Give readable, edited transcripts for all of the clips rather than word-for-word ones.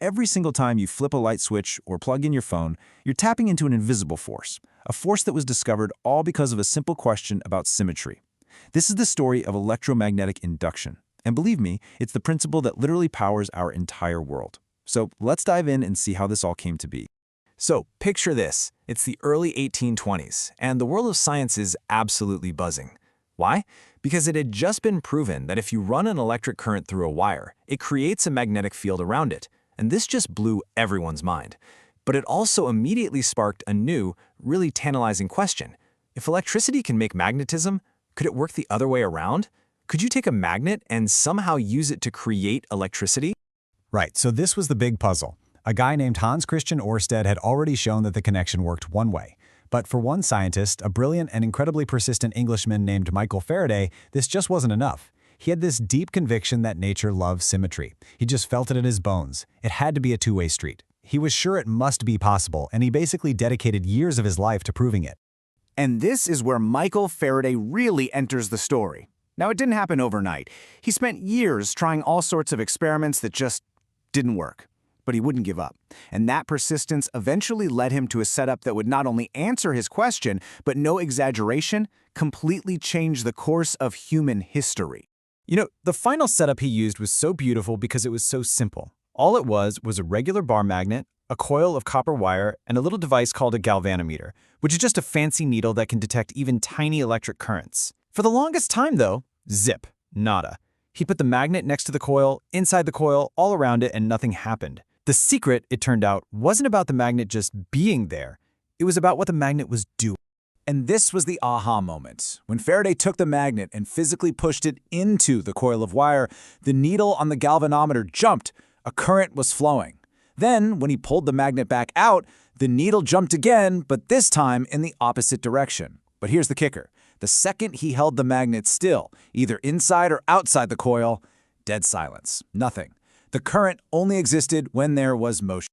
Every single time you flip a light switch or plug in your phone, you're tapping into an invisible force, a force that was discovered all because of a simple question about symmetry. This is the story of electromagnetic induction. And believe me, it's the principle that literally powers our entire world. So let's dive in and see how this all came to be. So picture this. It's the early 1820s, and the world of science is absolutely buzzing. Why? Because it had just been proven that if you run an electric current through a wire, it creates a magnetic field around it. And this just blew everyone's mind. But it also immediately sparked a new, really tantalizing question. If electricity can make magnetism, could it work the other way around? Could you take a magnet and somehow use it to create electricity? Right, so this was the big puzzle. A guy named Hans Christian Ørsted had already shown that the connection worked one way. But for one scientist, a brilliant and incredibly persistent Englishman named Michael Faraday, this just wasn't enough. He had this deep conviction that nature loves symmetry. He just felt it in his bones. It had to be a two-way street. He was sure it must be possible, and he basically dedicated years of his life to proving it. And this is where Michael Faraday really enters the story. Now, it didn't happen overnight. He spent years trying all sorts of experiments that just didn't work. But he wouldn't give up. And that persistence eventually led him to a setup that would not only answer his question, but no exaggeration, completely change the course of human history. The final setup he used was so beautiful because it was so simple. All it was a regular bar magnet, a coil of copper wire, and a little device called a galvanometer, which is just a fancy needle that can detect even tiny electric currents. For the longest time, though, zip, nada. He put the magnet next to the coil, inside the coil, all around it, and nothing happened. The secret, it turned out, wasn't about the magnet just being there. It was about what the magnet was doing. And this was the aha moment. When Faraday took the magnet and physically pushed it into the coil of wire, the needle on the galvanometer jumped. A current was flowing. Then, when he pulled the magnet back out, the needle jumped again, but this time in the opposite direction. But here's the kicker. The second he held the magnet still, either inside or outside the coil, dead silence. Nothing. The current only existed when there was motion.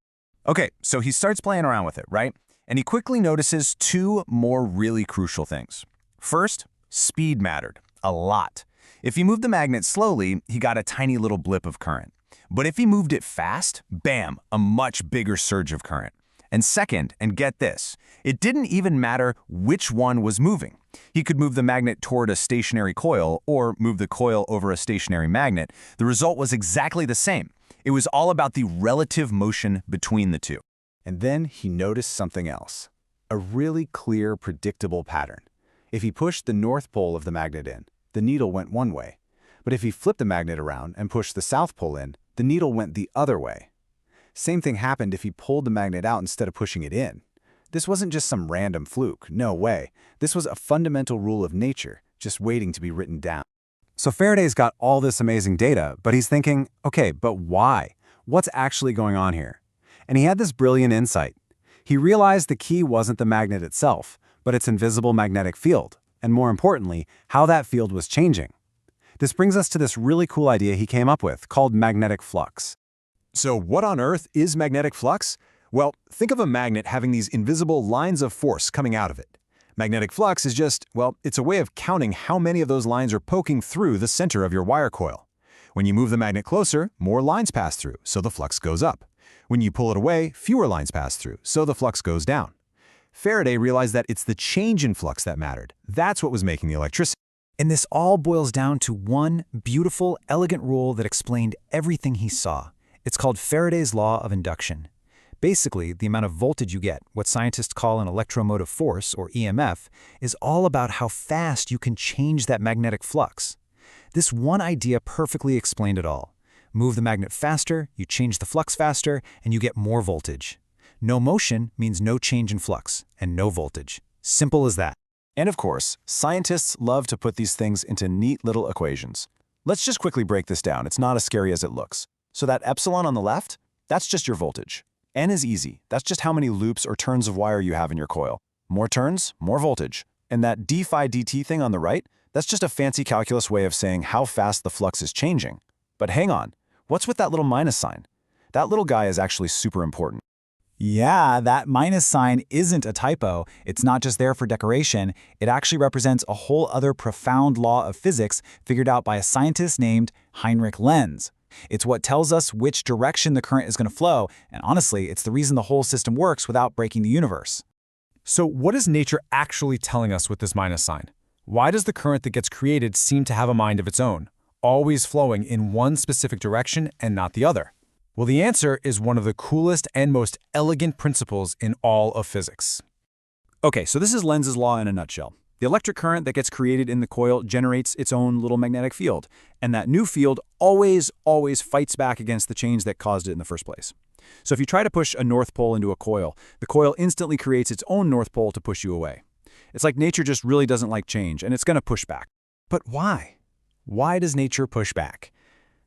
Okay, so he starts playing around with it, right? And he quickly notices two more really crucial things. First, speed mattered a lot. If he moved the magnet slowly, he got a tiny little blip of current. But if he moved it fast, bam, a much bigger surge of current. And second, and get this, it didn't even matter which one was moving. He could move the magnet toward a stationary coil or move the coil over a stationary magnet. The result was exactly the same. It was all about the relative motion between the two. And then he noticed something else. A really clear, predictable pattern. If he pushed the north pole of the magnet in, the needle went one way. But if he flipped the magnet around and pushed the south pole in, the needle went the other way. Same thing happened if he pulled the magnet out instead of pushing it in. This wasn't just some random fluke, no way. This was a fundamental rule of nature, just waiting to be written down. So Faraday's got all this amazing data, but he's thinking, okay, but why? What's actually going on here? And he had this brilliant insight. He realized the key wasn't the magnet itself, but its invisible magnetic field, and more importantly, how that field was changing. This brings us to this really cool idea he came up with, called magnetic flux. So what on earth is magnetic flux? Well, think of a magnet having these invisible lines of force coming out of it. Magnetic flux is just, well, it's a way of counting how many of those lines are poking through the center of your wire coil. When you move the magnet closer, more lines pass through, so the flux goes up. When you pull it away, fewer lines pass through, so the flux goes down. Faraday realized that it's the change in flux that mattered. That's what was making the electricity. And this all boils down to one beautiful, elegant rule that explained everything he saw. It's called Faraday's law of induction. Basically, the amount of voltage you get, what scientists call an electromotive force, or EMF, is all about how fast you can change that magnetic flux. This one idea perfectly explained it all. Move the magnet faster, you change the flux faster, and you get more voltage. No motion means no change in flux, and no voltage. Simple as that. And of course, scientists love to put these things into neat little equations. Let's just quickly break this down. It's not as scary as it looks. So that epsilon on the left, that's just your voltage. N is easy. That's just how many loops or turns of wire you have in your coil. More turns, more voltage. And that d phi dt thing on the right, that's just a fancy calculus way of saying how fast the flux is changing. But hang on, what's with that little minus sign? That little guy is actually super important. Yeah, that minus sign isn't a typo. It's not just there for decoration. It actually represents a whole other profound law of physics figured out by a scientist named Heinrich Lenz. It's what tells us which direction the current is going to flow, and honestly, it's the reason the whole system works without breaking the universe. So what is nature actually telling us with this minus sign? Why does the current that gets created seem to have a mind of its own, always flowing in one specific direction and not the other? Well, the answer is one of the coolest and most elegant principles in all of physics. Okay, so this is Lenz's law in a nutshell. The electric current that gets created in the coil generates its own little magnetic field, and that new field always fights back against the change that caused it in the first place. So if you try to push a north pole into a coil, the coil instantly creates its own north pole to push you away. It's like nature just really doesn't like change, and it's going to push back. But why? Why does nature push back?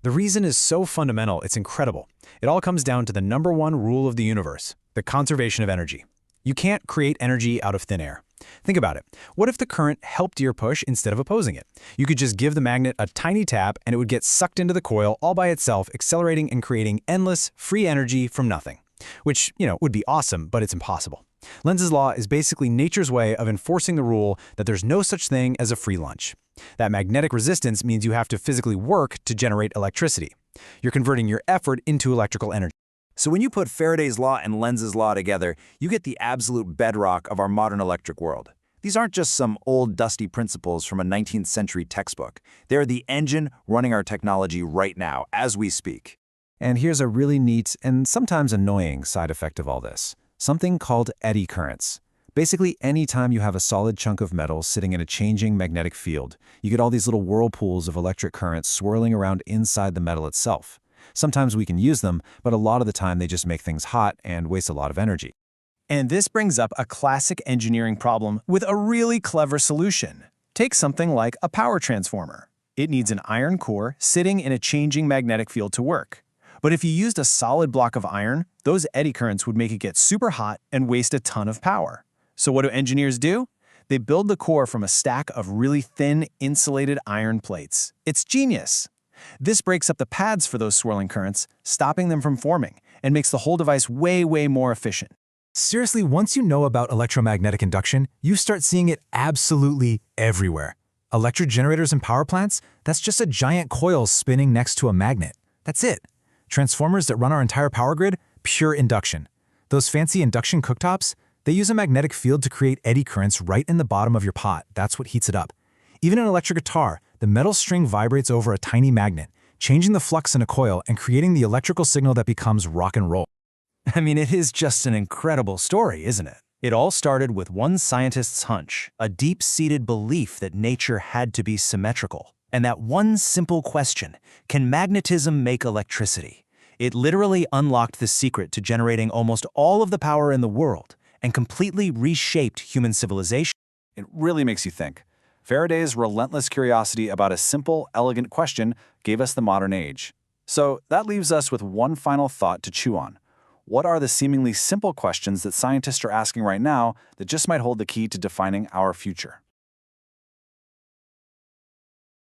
The reason is so fundamental, it's incredible. It all comes down to the #1 rule of the universe, the conservation of energy. You can't create energy out of thin air. Think about it. What if the current helped your push instead of opposing it? You could just give the magnet a tiny tap and it would get sucked into the coil all by itself, accelerating and creating endless, free energy from nothing. Which, would be awesome, but it's impossible. Lenz's law is basically nature's way of enforcing the rule that there's no such thing as a free lunch. That magnetic resistance means you have to physically work to generate electricity. You're converting your effort into electrical energy. So when you put Faraday's law and Lenz's law together, you get the absolute bedrock of our modern electric world. These aren't just some old dusty principles from a 19th century textbook. They're the engine running our technology right now, as we speak. And here's a really neat and sometimes annoying side effect of all this. Something called eddy currents. Basically, anytime you have a solid chunk of metal sitting in a changing magnetic field, you get all these little whirlpools of electric currents swirling around inside the metal itself. Sometimes we can use them, but a lot of the time they just make things hot and waste a lot of energy. And this brings up a classic engineering problem with a really clever solution. Take something like a power transformer. It needs an iron core sitting in a changing magnetic field to work. But if you used a solid block of iron, those eddy currents would make it get super hot and waste a ton of power. So what do engineers do? They build the core from a stack of really thin, insulated iron plates. It's genius! This breaks up the paths for those swirling currents, stopping them from forming, and makes the whole device way more efficient. Seriously, once you know about electromagnetic induction, you start seeing it absolutely everywhere. Electric generators and power plants, that's just a giant coil spinning next to a magnet. That's it. Transformers that run our entire power grid, pure induction. Those fancy induction cooktops, they use a magnetic field to create eddy currents right in the bottom of your pot. That's what heats it up. Even an electric guitar, the metal string vibrates over a tiny magnet, changing the flux in a coil and creating the electrical signal that becomes rock and roll. I mean, it is just an incredible story, isn't it? It all started with one scientist's hunch, a deep-seated belief that nature had to be symmetrical. And that one simple question, can magnetism make electricity? It literally unlocked the secret to generating almost all of the power in the world and completely reshaped human civilization. It really makes you think. Faraday's relentless curiosity about a simple, elegant question gave us the modern age. So that leaves us with one final thought to chew on. What are the seemingly simple questions that scientists are asking right now that just might hold the key to defining our future?